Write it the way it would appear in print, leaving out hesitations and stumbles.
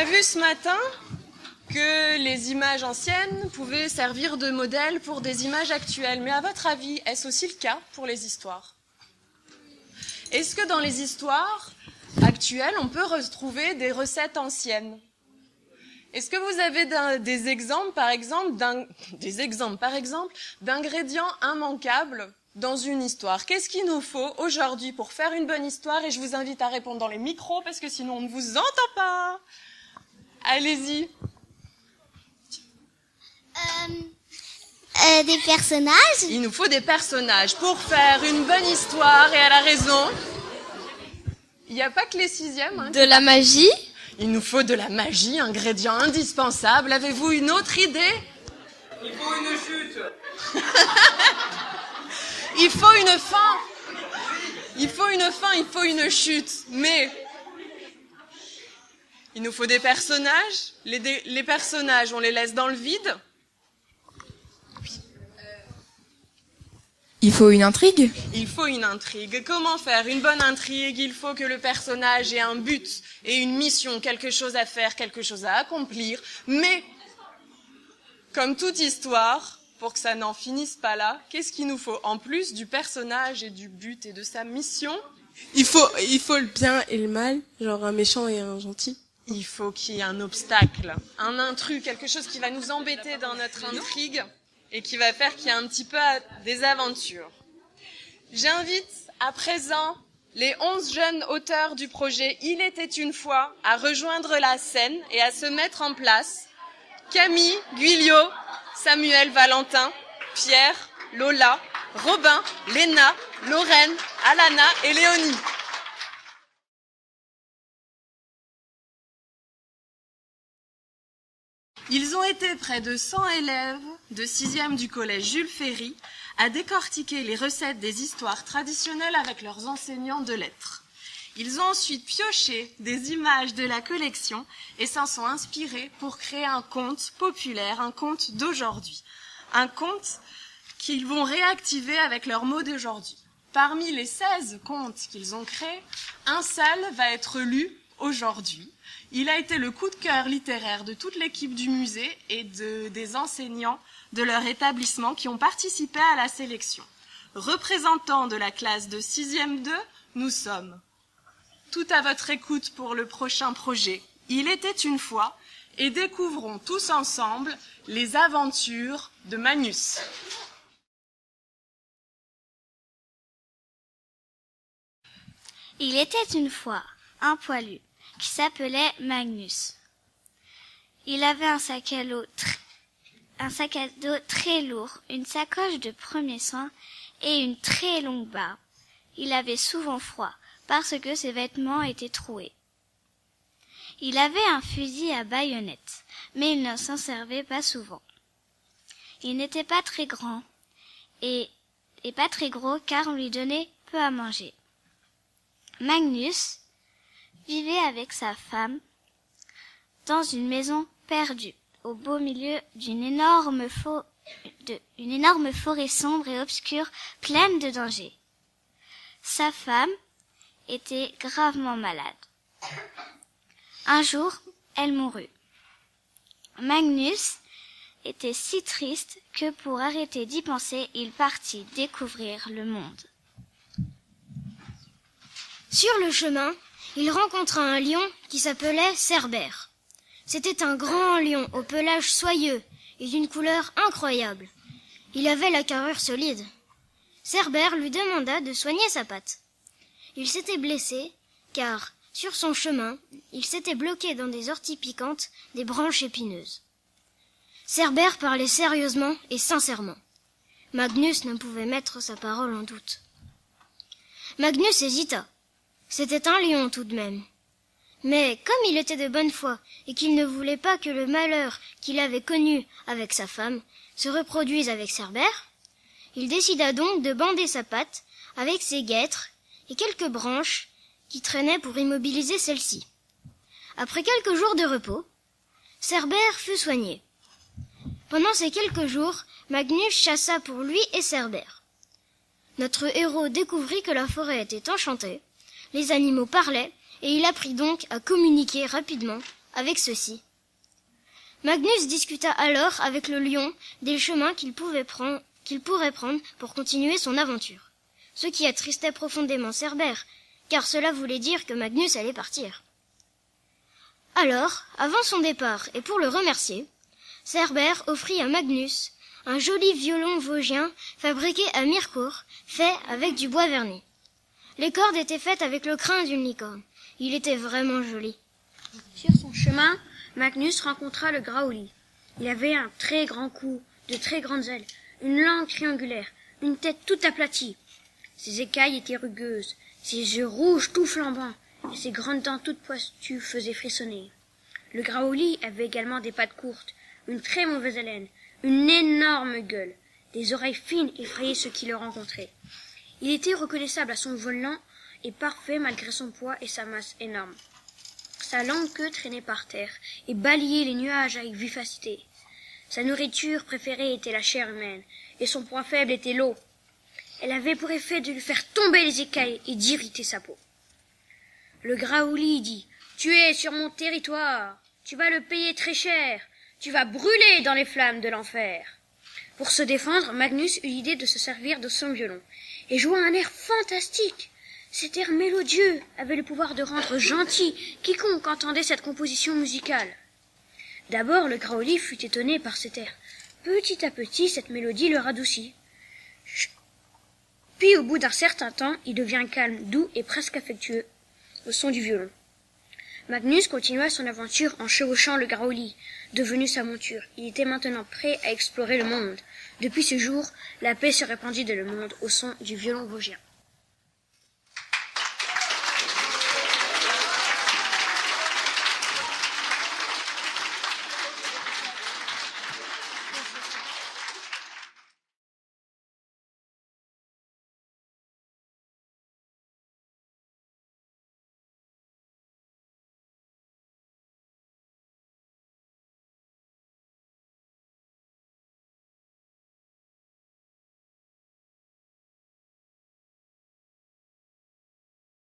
a vu ce matin que les images anciennes pouvaient servir de modèle pour des images actuelles. Mais à votre avis, est-ce aussi le cas pour les histoires? Est-ce que dans les histoires actuelles, on peut retrouver des recettes anciennes? Est-ce que vous avez des exemples, par exemple, d'ingrédients immanquables dans une histoire? Qu'est-ce qu'il nous faut aujourd'hui pour faire une bonne histoire? Et je vous invite à répondre dans les micros, parce que sinon on ne vous entend pas. Allez-y. Des personnages. Il nous faut des personnages pour faire une bonne histoire, et elle a raison. Il n'y a pas que les sixièmes. Hein, de la magie. Il nous faut de la magie, ingrédient indispensable. Avez-vous une autre idée? Il faut une chute. Il faut une fin. Il faut une fin, il faut une chute. Mais il nous faut des personnages. Les personnages, on les laisse dans le vide. Il faut une intrigue. Il faut une intrigue. Comment faire une bonne intrigue? Il faut que le personnage ait un but et une mission, quelque chose à faire, quelque chose à accomplir. Mais, comme toute histoire, pour que ça n'en finisse pas là, qu'est-ce qu'il nous faut en plus du personnage et du but et de sa mission? Il faut le bien et le mal, genre un méchant et un gentil. Il faut qu'il y ait un obstacle, un intrus, quelque chose qui va nous embêter dans notre intrigue et qui va faire qu'il y a un petit peu des aventures. J'invite à présent les 11 jeunes auteurs du projet Il était une fois à rejoindre la scène et à se mettre en place. Camille, Guilio, Samuel, Valentin, Pierre, Lola, Robin, Léna, Lorraine, Alana et Léonie. Ils ont été près de 100 élèves de 6e du collège Jules Ferry à décortiquer les recettes des histoires traditionnelles avec leurs enseignants de lettres. Ils ont ensuite pioché des images de la collection et s'en sont inspirés pour créer un conte populaire, un conte d'aujourd'hui. Un conte qu'ils vont réactiver avec leurs mots d'aujourd'hui. Parmi les 16 contes qu'ils ont créés, un seul va être lu aujourd'hui. Il a été le coup de cœur littéraire de toute l'équipe du musée et des enseignants de leur établissement qui ont participé à la sélection. Représentants de la classe de 6e 2, nous sommes tout à votre écoute pour le prochain projet. Il était une fois et découvrons tous ensemble les aventures de Magnus. Il était une fois un poilu qui s'appelait Magnus. Il avait un sac à dos très lourd, une sacoche de premiers soins et une très longue barbe. Il avait souvent froid parce que ses vêtements étaient troués. Il avait un fusil à baïonnette, mais il ne s'en servait pas souvent. Il n'était pas très grand et pas très gros car on lui donnait peu à manger. Magnus vivait avec sa femme dans une maison perdue, au beau milieu d'une énorme forêt sombre et obscure, pleine de dangers. Sa femme était gravement malade. Un jour, elle mourut. Magnus était si triste que pour arrêter d'y penser, il partit découvrir le monde. Sur le chemin, il rencontra un lion qui s'appelait Cerbère. C'était un grand lion au pelage soyeux et d'une couleur incroyable. Il avait la carrure solide. Cerbère lui demanda de soigner sa patte. Il s'était blessé car, sur son chemin, il s'était bloqué dans des orties piquantes, des branches épineuses. Cerbère parlait sérieusement et sincèrement. Magnus ne pouvait mettre sa parole en doute. Magnus hésita. C'était un lion tout de même. Mais comme il était de bonne foi et qu'il ne voulait pas que le malheur qu'il avait connu avec sa femme se reproduise avec Cerbère, il décida donc de bander sa patte avec ses guêtres et quelques branches qui traînaient pour immobiliser celle-ci. Après quelques jours de repos, Cerbère fut soigné. Pendant ces quelques jours, Magnus chassa pour lui et Cerbère. Notre héros découvrit que la forêt était enchantée, les animaux parlaient, et il apprit donc à communiquer rapidement avec ceci. Magnus discuta alors avec le lion des chemins qu'il pourrait prendre pour continuer son aventure, ce qui attristait profondément Cerbère, car cela voulait dire que Magnus allait partir. Alors, avant son départ et pour le remercier, Cerbère offrit à Magnus un joli violon vosgien fabriqué à Mirecourt, fait avec du bois verni. Les cordes étaient faites avec le crin d'une licorne. Il était vraiment joli. Sur son chemin, Magnus rencontra le Graouli. Il avait un très grand cou, de très grandes ailes, une langue triangulaire, une tête toute aplatie. Ses écailles étaient rugueuses, ses yeux rouges tout flambants, et ses grandes dents toutes pointues faisaient frissonner. Le Graouli avait également des pattes courtes, une très mauvaise haleine, une énorme gueule, des oreilles fines effrayaient ceux qui le rencontraient. Il était reconnaissable à son vol lent et parfait malgré son poids et sa masse énorme. Sa longue queue traînait par terre et balayait les nuages avec vivacité. Sa nourriture préférée était la chair humaine, et son point faible était l'eau. Elle avait pour effet de lui faire tomber les écailles et d'irriter sa peau. Le Graouli dit « Tu es sur mon territoire, tu vas le payer très cher, tu vas brûler dans les flammes de l'enfer. » Pour se défendre, Magnus eut l'idée de se servir de son violon, et joua un air fantastique. Cet air mélodieux avait le pouvoir de rendre gentil quiconque entendait cette composition musicale. D'abord, le Graouli fut étonné par cet air. Petit à petit, cette mélodie le radoucit. Puis, au bout d'un certain temps, il devint calme, doux et presque affectueux au son du violon. Magnus continua son aventure en chevauchant le Graouli, devenu sa monture. Il était maintenant prêt à explorer le monde. Depuis ce jour, la paix se répandit dans le monde au son du violon vosgien.